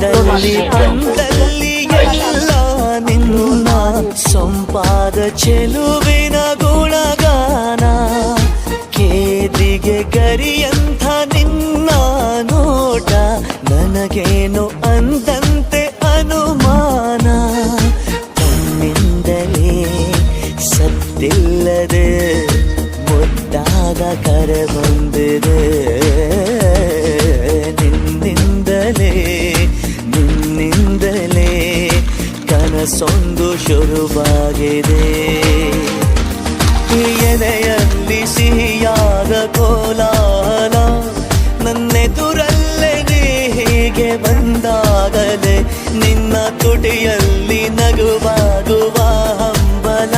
ಮನದಲ್ಲಿ ಬಂದಲ್ಲಿ ಎಲ್ಲ ನಿನ್ನ ಸೊಂಪಾದ ಚೆಲುವಿನ ಗುಣಗಾನ ಕೇದಿಗೆ ಗರಿಯಂಥ ನಿನ್ನ ನೋಟ ನನಗೇನು ಅಂದಂತೆ ಅನುಮಾನ ತನ್ನಿಂದಲೇ ಸತ್ತಿಲ್ಲದೆ ಮುದ್ದಾದ ಕರೆ ಬಂದಿದೆ ನಿನ್ನಿಂದಲೇ ಕನಸೊಂದು ಶುರುವಾಗಿದೆ ಎದೆಯಲ್ಲಿ ಸಿಹಿಯಾದ ಕೋಲಾಹಲ ನನ್ನೆದುರಲ್ಲೇ ನೀ ಹೀಗೆ ಬಂದಾಗಲೇ ನಿನ್ನ ತುಟಿಯಲ್ಲಿ ನಗುವಾಗುವ ಹಂಬಲ